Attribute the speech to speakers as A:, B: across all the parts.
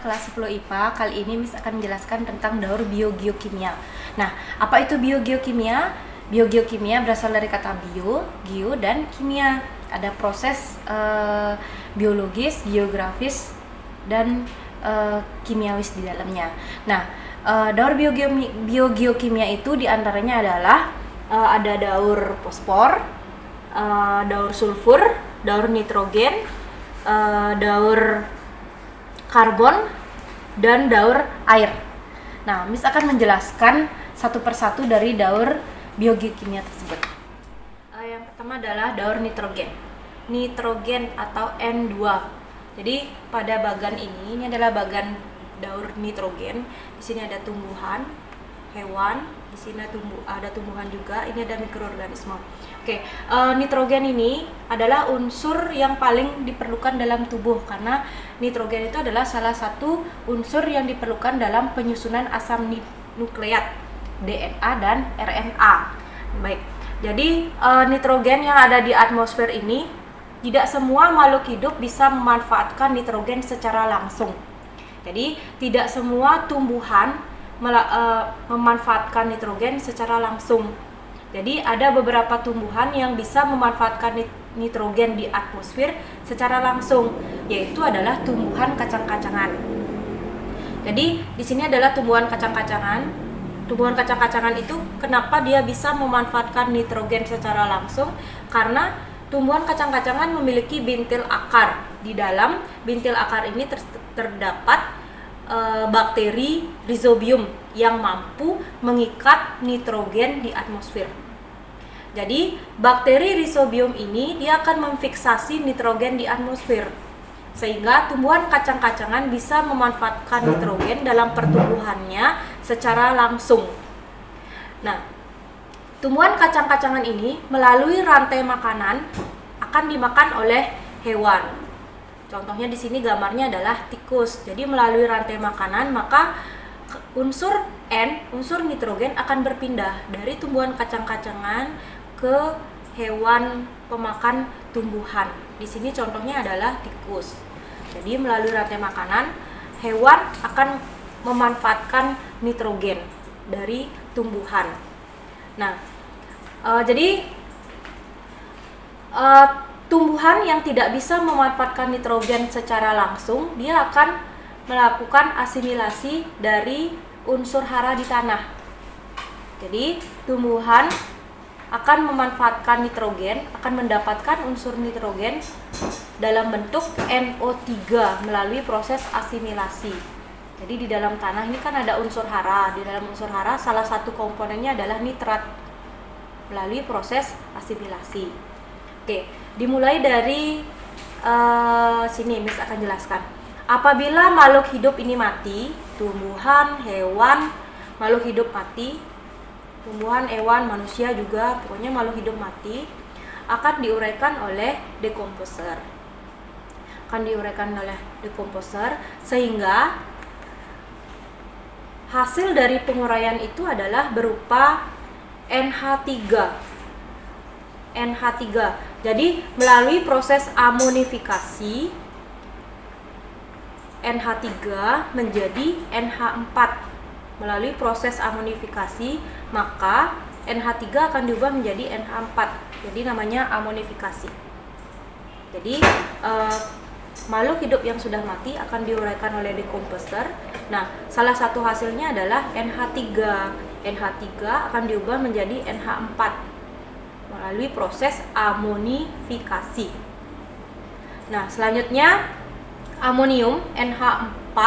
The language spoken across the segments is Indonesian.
A: kelas 10 IPA. Kali ini Miss akan menjelaskan tentang daur biogeokimia. Nah, apa itu biogeokimia? Biogeokimia berasal dari kata bio, geo, dan kimia. Ada proses biologis, geografis, dan kimiawis di dalamnya. Nah, daur biogeokimia itu diantaranya adalah ada daur fosfor, daur sulfur, daur nitrogen, daur karbon, dan daur air. Nah, Miss akan menjelaskan satu persatu dari daur biogeokimia tersebut. Yang pertama adalah daur nitrogen. Nitrogen atau N2. Jadi pada bagan ini adalah bagan daur nitrogen. Di sini ada tumbuhan, hewan, di sini ada tumbuhan juga, ini ada mikroorganisme. Oke, nitrogen ini adalah unsur yang paling diperlukan dalam tubuh karena nitrogen itu adalah salah satu unsur yang diperlukan dalam penyusunan asam nukleat DNA dan RNA. Baik, jadi nitrogen yang ada di atmosfer ini tidak semua makhluk hidup bisa memanfaatkan nitrogen secara langsung. Jadi tidak semua tumbuhan memanfaatkan nitrogen secara langsung. Jadi ada beberapa tumbuhan yang bisa memanfaatkan nitrogen di atmosfer secara langsung, yaitu adalah tumbuhan kacang-kacangan. Jadi di sini adalah tumbuhan kacang-kacangan. Tumbuhan kacang-kacangan itu kenapa dia bisa memanfaatkan nitrogen secara langsung? Karena tumbuhan kacang-kacangan memiliki bintil akar. Di dalam bintil akar ini terdapat bakteri Rhizobium yang mampu mengikat nitrogen di atmosfer. Jadi bakteri Rhizobium ini dia akan memfiksasi nitrogen di atmosfer, sehingga tumbuhan kacang-kacangan bisa memanfaatkan nitrogen dalam pertumbuhannya secara langsung. Nah, tumbuhan kacang-kacangan ini melalui rantai makanan akan dimakan oleh hewan. Contohnya di sini gambarnya adalah tikus. Jadi melalui rantai makanan maka unsur N, unsur nitrogen akan berpindah dari tumbuhan kacang-kacangan ke hewan pemakan tumbuhan. Di sini contohnya adalah tikus. Jadi melalui rantai makanan hewan akan memanfaatkan nitrogen dari tumbuhan. Nah, tumbuhan yang tidak bisa memanfaatkan nitrogen secara langsung, dia akan melakukan asimilasi dari unsur hara di tanah. Jadi, tumbuhan akan memanfaatkan nitrogen, akan mendapatkan unsur nitrogen dalam bentuk NO3 melalui proses asimilasi. Jadi di dalam tanah ini kan ada unsur hara. Di dalam unsur hara salah satu komponennya adalah nitrat melalui proses asimilasi. Oke, dimulai dari sini Miss akan jelaskan. Apabila makhluk hidup ini mati, tumbuhan, hewan, makhluk hidup mati, tumbuhan, hewan, manusia juga, pokoknya makhluk hidup mati, akan diuraikan oleh dekomposer. Sehingga hasil dari penguraian itu adalah berupa NH3. Jadi melalui proses amonifikasi NH3 menjadi NH4. Melalui proses amonifikasi maka NH3 akan diubah menjadi NH4. Jadi namanya amonifikasi. Jadi makhluk hidup yang sudah mati akan diuraikan oleh dekomposer. Nah, salah satu hasilnya adalah NH3. NH3 akan diubah menjadi NH4 melalui proses amonifikasi. Nah, selanjutnya amonium NH4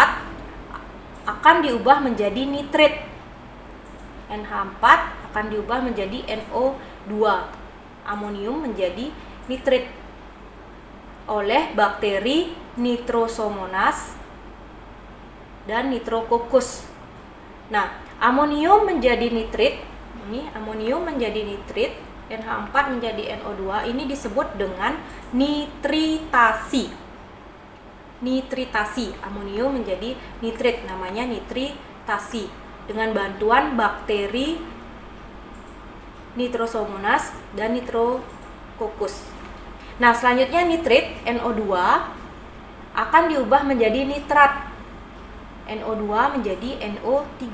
A: akan diubah menjadi nitrit. NH4 akan diubah menjadi NO2. Amonium menjadi nitrit oleh bakteri Nitrosomonas dan Nitrococcus. Nah, amonium menjadi nitrit, ini amonium menjadi nitrit, NH4 menjadi NO2, ini disebut dengan nitritasi. Amonium menjadi nitrit, namanya nitritasi dengan bantuan bakteri Nitrosomonas dan Nitrococcus. Nah, selanjutnya nitrit NO2 akan diubah menjadi nitrat. NO2 menjadi NO3.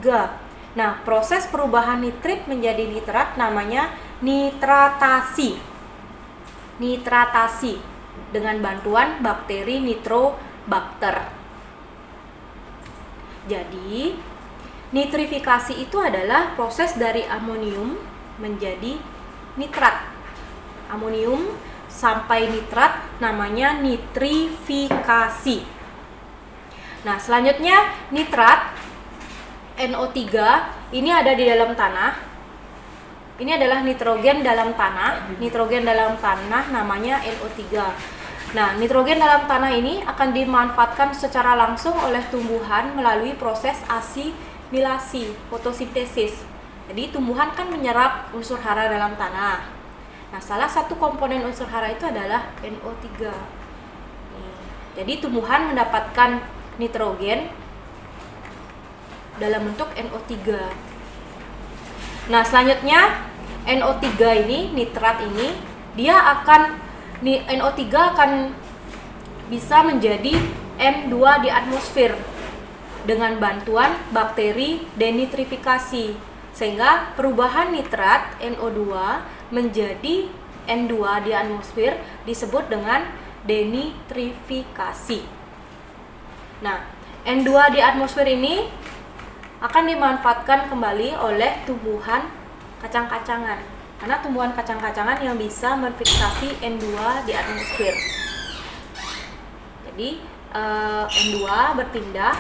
A: Nah, proses perubahan nitrit menjadi nitrat namanya nitratasi. Nitratasi dengan bantuan bakteri Nitrobacter. Jadi, nitrifikasi itu adalah proses dari amonium menjadi nitrat. Amonium sampai nitrat namanya nitrifikasi. Nah, selanjutnya nitrat NO3 ini ada di dalam tanah. Ini adalah nitrogen dalam tanah. Nitrogen dalam tanah namanya NO3. Nah, nitrogen dalam tanah ini akan dimanfaatkan secara langsung oleh tumbuhan melalui proses asimilasi, fotosintesis. Jadi, tumbuhan kan menyerap unsur hara dalam tanah. Nah, salah satu komponen unsur hara itu adalah NO3. Jadi, tumbuhan mendapatkan nitrogen dalam bentuk NO3. Nah, selanjutnya NO3 ini, nitrat ini, NO3 akan bisa menjadi N2 di atmosfer dengan bantuan bakteri denitrifikasi, sehingga perubahan nitrat NO2 menjadi N2 di atmosfer disebut dengan denitrifikasi. Nah, N2 di atmosfer ini akan dimanfaatkan kembali oleh tumbuhan kacang-kacangan, karena tumbuhan kacang-kacangan yang bisa memfiksasi N2 di atmosfer. Jadi N2 berpindah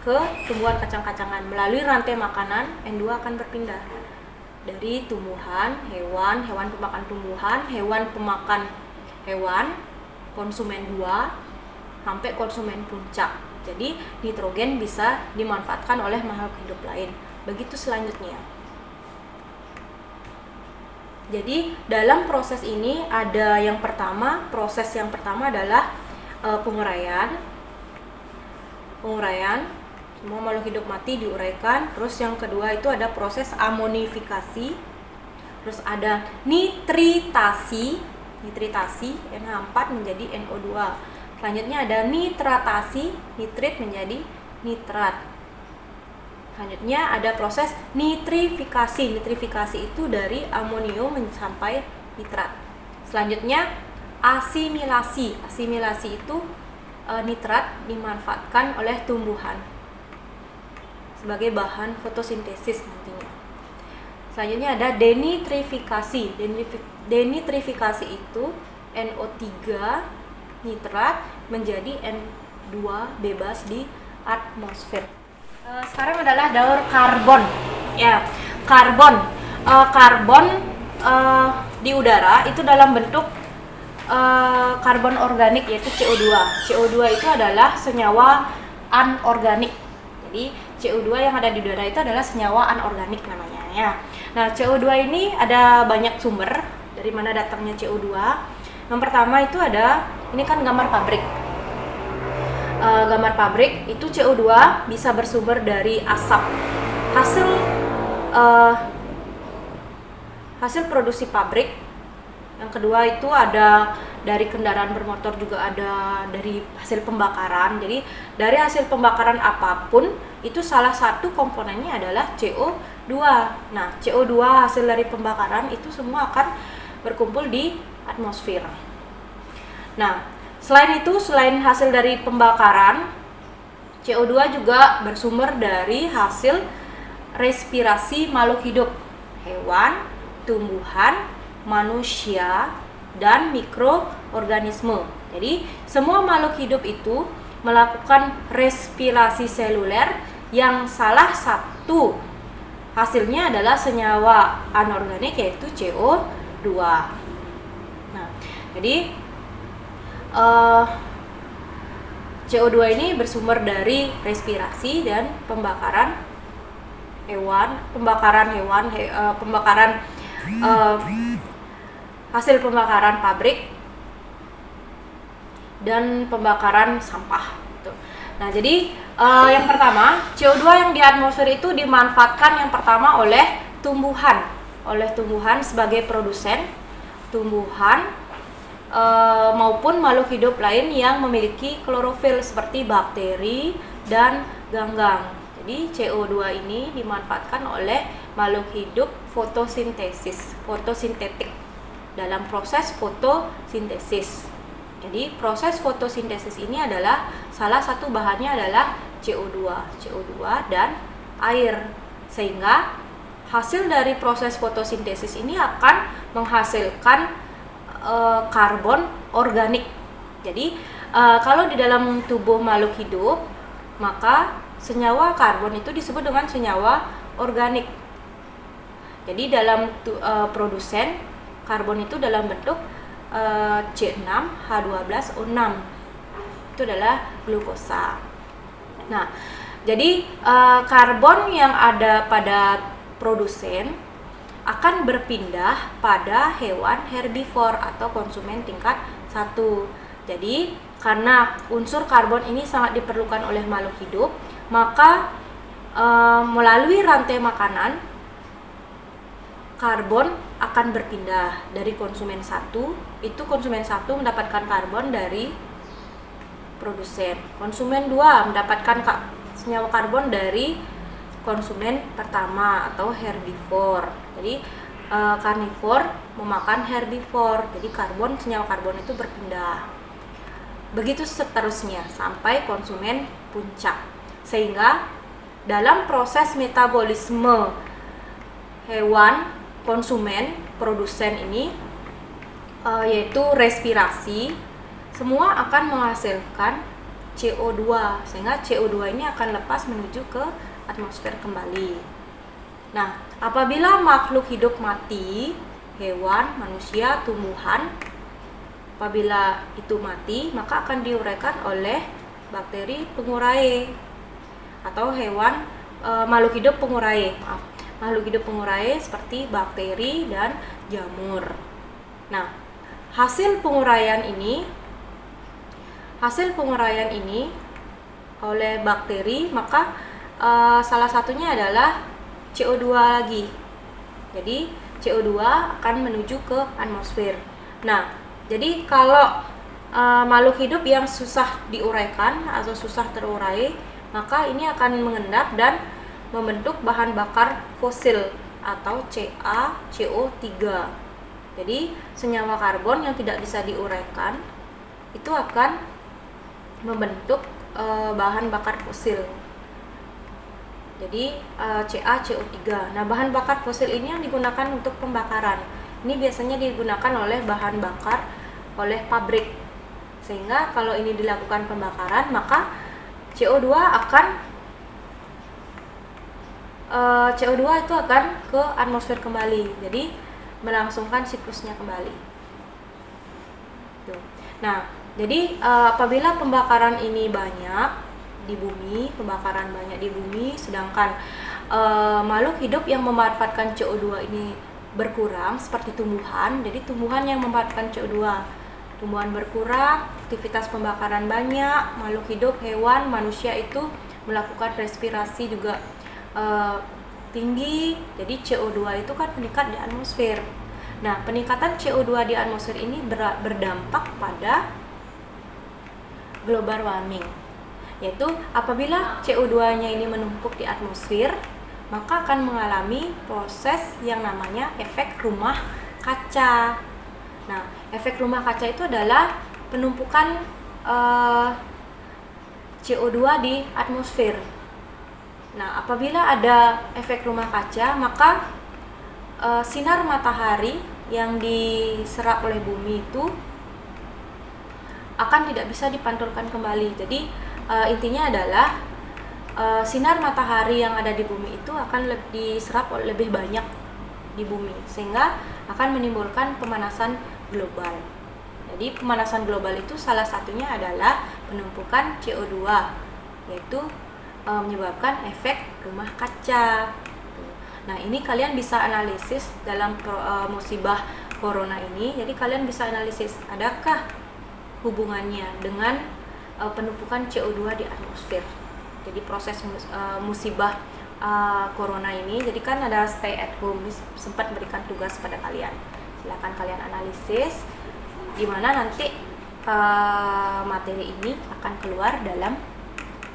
A: ke tumbuhan kacang-kacangan melalui rantai makanan. N2 akan berpindah dari tumbuhan, hewan pemakan tumbuhan, hewan pemakan hewan, konsumen 2 sampai konsumen puncak. Jadi nitrogen bisa dimanfaatkan oleh makhluk hidup lain. Begitu selanjutnya. Jadi dalam proses ini ada proses yang pertama adalah penguraian. Semua makhluk hidup mati diuraikan. Terus yang kedua itu ada proses amonifikasi. Terus ada nitritasi, NH4 menjadi NO2. Selanjutnya ada nitratasi, nitrit menjadi nitrat. Selanjutnya ada proses nitrifikasi. Nitrifikasi itu dari amonium sampai nitrat. Selanjutnya asimilasi. Asimilasi itu nitrat dimanfaatkan oleh tumbuhan sebagai bahan fotosintesis nantinya. Selanjutnya ada denitrifikasi. Denitrifikasi itu NO3 nitrat menjadi N2 bebas di atmosfer. Sekarang adalah daur karbon. Ya, karbon di udara itu dalam bentuk karbon organik, yaitu CO2. CO2 itu adalah senyawa anorganik. Jadi CO2 yang ada di udara itu adalah senyawa anorganik namanya ya. Nah, CO2 ini ada banyak sumber dari mana datangnya CO2. Yang pertama itu ada, ini kan gambar pabrik. Gambar pabrik itu CO2 bisa bersumber dari asap. Hasil produksi pabrik. Yang kedua itu ada dari kendaraan bermotor, juga ada dari hasil pembakaran. Jadi dari hasil pembakaran apapun itu salah satu komponennya adalah CO2. Nah, CO2 hasil dari pembakaran itu semua akan berkumpul di atmosfer. Nah, selain itu, selain hasil dari pembakaran, CO2 juga bersumber dari hasil respirasi makhluk hidup, hewan, tumbuhan, manusia, dan mikroorganisme. Jadi, semua makhluk hidup itu melakukan respirasi seluler yang salah satu hasilnya adalah senyawa anorganik, yaitu CO2. Nah, jadi CO2 ini bersumber dari respirasi dan pembakaran hewan, hasil pembakaran pabrik dan pembakaran sampah. Gitu. Nah, jadi yang pertama, CO2 yang di atmosfer itu dimanfaatkan yang pertama oleh tumbuhan sebagai produsen, tumbuhan maupun makhluk hidup lain yang memiliki klorofil seperti bakteri dan ganggang. Jadi CO2 ini dimanfaatkan oleh makhluk hidup fotosintetik dalam proses fotosintesis. Jadi proses fotosintesis ini adalah salah satu bahannya adalah CO2 dan air. Sehingga hasil dari proses fotosintesis ini akan menghasilkan karbon organik. Jadi kalau di dalam tubuh makhluk hidup, maka senyawa karbon itu disebut dengan senyawa organik. Jadi dalam produsen karbon itu dalam bentuk C6H12O6, itu adalah glukosa. Nah, jadi karbon yang ada pada produsen akan berpindah pada hewan herbivor atau konsumen tingkat 1. Jadi karena unsur karbon ini sangat diperlukan oleh makhluk hidup, maka melalui rantai makanan karbon akan berpindah dari konsumen 1. Itu konsumen 1 mendapatkan karbon dari produsen. Konsumen 2 mendapatkan senyawa karbon dari konsumen pertama atau herbivor. Jadi karnivor memakan herbivor. Jadi senyawa karbon itu berpindah. Begitu seterusnya sampai konsumen puncak. Sehingga dalam proses metabolisme hewan konsumen produsen ini yaitu respirasi, semua akan menghasilkan CO2, sehingga CO2 ini akan lepas menuju ke atmosfer kembali. Nah, apabila makhluk hidup mati, hewan, manusia, tumbuhan, apabila itu mati, maka akan diuraikan oleh bakteri pengurai atau hewan makhluk hidup pengurai. Makhluk hidup pengurai seperti bakteri dan jamur. Nah, hasil penguraian ini oleh bakteri, maka salah satunya adalah CO2 lagi. Jadi CO2 akan menuju ke atmosfer. Nah, jadi kalau makhluk hidup yang susah diuraikan atau susah terurai, maka ini akan mengendap dan membentuk bahan bakar fosil atau CaCO3. Jadi senyawa karbon yang tidak bisa diuraikan itu akan membentuk bahan bakar fosil. Jadi CaCO3. Nah, bahan bakar fosil ini yang digunakan untuk pembakaran. Ini biasanya digunakan oleh bahan bakar oleh pabrik. Sehingga kalau ini dilakukan pembakaran, maka CO2 itu akan ke atmosfer kembali. Jadi melangsungkan siklusnya kembali. Nah, jadi apabila pembakaran ini banyak di bumi, sedangkan makhluk hidup yang memanfaatkan CO2 ini berkurang seperti tumbuhan. Jadi tumbuhan yang memanfaatkan CO2, tumbuhan berkurang, aktivitas pembakaran banyak, makhluk hidup, hewan, manusia itu melakukan respirasi juga tinggi. Jadi CO2 itu kan meningkat di atmosfer. Nah, peningkatan CO2 di atmosfer ini berdampak pada global warming, yaitu apabila CO2-nya ini menumpuk di atmosfer, maka akan mengalami proses yang namanya efek rumah kaca. Nah, efek rumah kaca itu adalah penumpukan CO2 di atmosfer. Nah, apabila ada efek rumah kaca, maka sinar matahari yang diserap oleh bumi itu akan tidak bisa dipantulkan kembali. Jadi intinya adalah sinar matahari yang ada di bumi itu akan diserap lebih banyak di bumi, sehingga akan menimbulkan pemanasan global. Jadi pemanasan global itu salah satunya adalah penumpukan CO2, yaitu menyebabkan efek rumah kaca. Nah, ini kalian bisa analisis dalam musibah corona ini. Jadi kalian bisa analisis adakah hubungannya dengan penumpukan CO2 di atmosfer. Jadi proses musibah corona ini, jadi kan ada stay at home, sempat berikan tugas pada kalian. Silakan kalian analisis, di mana nanti materi ini akan keluar dalam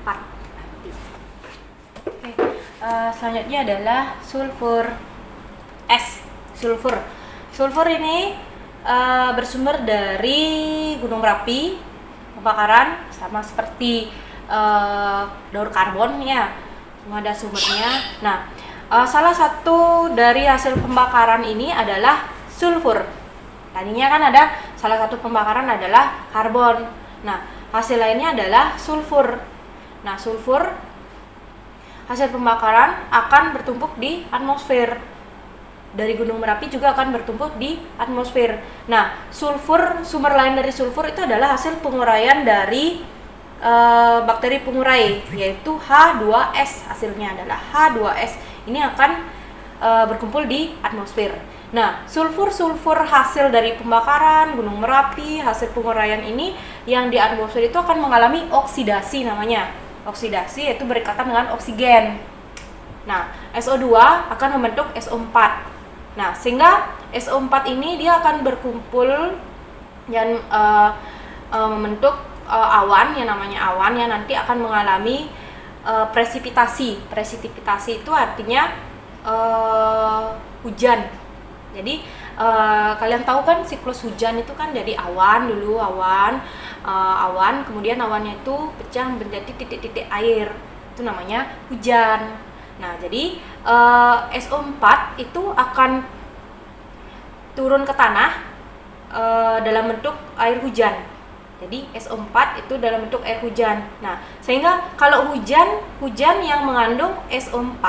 A: part nanti. Selanjutnya adalah sulfur es. Sulfur ini bersumber dari Gunung Merapi, pembakaran sama seperti daur karbon ya, semua ada sumbernya. Nah, salah satu dari hasil pembakaran ini adalah sulfur. Tadinya kan ada salah satu pembakaran adalah karbon. Nah, hasil lainnya adalah sulfur. Nah, sulfur hasil pembakaran akan bertumpuk di atmosfer. Dari Gunung Merapi juga akan bertumpuk di atmosfer. Nah, sulfur, sumber lain dari sulfur itu adalah hasil penguraian dari bakteri pengurai, yaitu H2S. Hasilnya adalah H2S. Ini akan berkumpul di atmosfer. Nah, sulfur hasil dari pembakaran Gunung Merapi, hasil penguraian ini yang di atmosfer itu akan mengalami oksidasi namanya. Oksidasi yaitu berikatan dengan oksigen. Nah, SO2 akan membentuk SO4. Nah, sehingga SO4 ini dia akan berkumpul dan membentuk awan yang namanya awan yang nanti akan mengalami presipitasi. Presipitasi itu artinya hujan. Jadi kalian tahu kan siklus hujan itu kan dari awan dulu, awan, kemudian awannya itu pecah menjadi titik-titik air, itu namanya hujan. Nah, jadi SO4 itu akan turun ke tanah dalam bentuk air hujan. Jadi SO4 itu dalam bentuk air hujan. Nah, sehingga kalau hujan yang mengandung SO4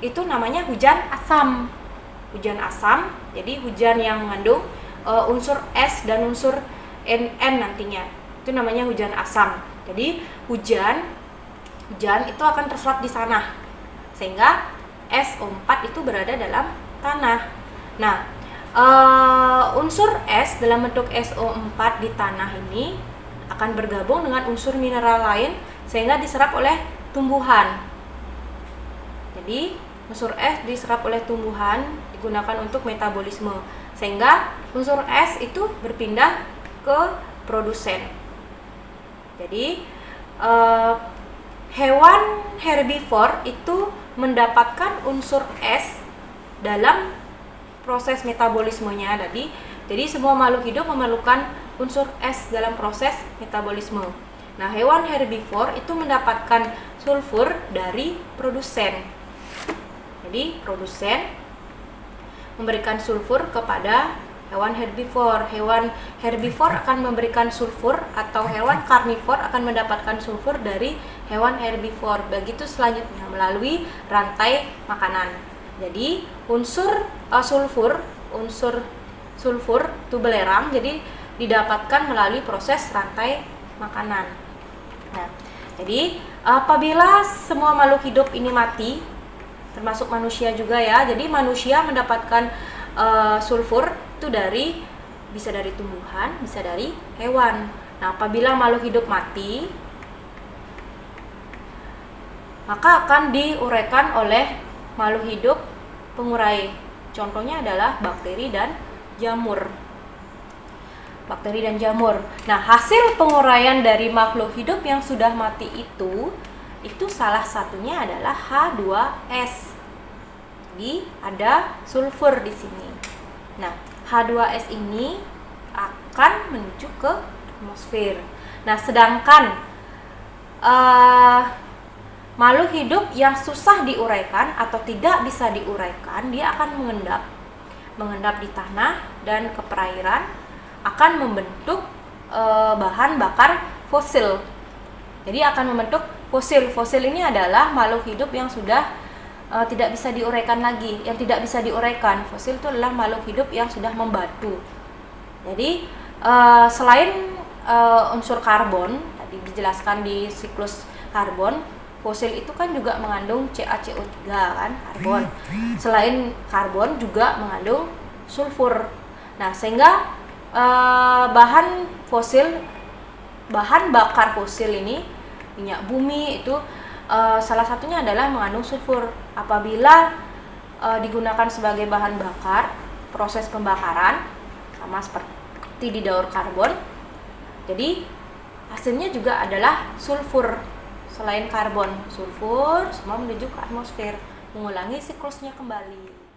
A: itu namanya hujan asam. Hujan asam, jadi hujan yang mengandung unsur S dan unsur N nantinya, itu namanya hujan asam. Jadi hujan itu akan terserap di sana, sehingga SO4 itu berada dalam tanah. Nah, unsur S dalam bentuk SO4 di tanah ini akan bergabung dengan unsur mineral lain sehingga diserap oleh tumbuhan. Jadi unsur S diserap oleh tumbuhan, digunakan untuk metabolisme, sehingga unsur S itu berpindah ke produsen. Jadi hewan herbivore itu mendapatkan unsur S dalam proses metabolismenya tadi. Jadi semua makhluk hidup memerlukan unsur S dalam proses metabolisme. Nah, hewan herbivore itu mendapatkan sulfur dari produsen. Jadi produsen memberikan sulfur kepada hewan herbivore. Hewan herbivore akan memberikan sulfur, atau hewan karnivor akan mendapatkan sulfur dari hewan herbivore. Begitu selanjutnya melalui rantai makanan. Jadi unsur sulfur itu belerang, jadi didapatkan melalui proses rantai makanan. Nah, jadi apabila semua makhluk hidup ini mati, termasuk manusia juga ya. Jadi manusia mendapatkan sulfur itu bisa dari tumbuhan, bisa dari hewan. Nah, apabila makhluk hidup mati, maka akan diuraikan oleh makhluk hidup pengurai. Contohnya adalah bakteri dan jamur. Nah, hasil penguraian dari makhluk hidup yang sudah mati itu salah satunya adalah H2S. Jadi ada sulfur di sini. Nah, H2S ini akan menuju ke atmosfer. Nah, sedangkan makhluk hidup yang susah diuraikan atau tidak bisa diuraikan, dia akan mengendap di tanah dan ke perairan, akan membentuk bahan bakar fosil. Jadi akan membentuk fosil. Fosil ini adalah makhluk hidup yang sudah tidak bisa diuraikan lagi. Yang tidak bisa diuraikan, fosil itu adalah makhluk hidup yang sudah membatu. Jadi selain unsur karbon, tadi dijelaskan di siklus karbon, fosil itu kan juga mengandung CaCO3 kan, karbon. Selain karbon juga mengandung sulfur. Nah, sehingga bahan bakar fosil ini, minyak bumi itu salah satunya adalah mengandung sulfur. Apabila digunakan sebagai bahan bakar, proses pembakaran sama seperti di daur karbon, jadi hasilnya juga adalah sulfur. Selain karbon, sulfur semua menuju ke atmosfer.
B: mengulangi siklusnya kembali.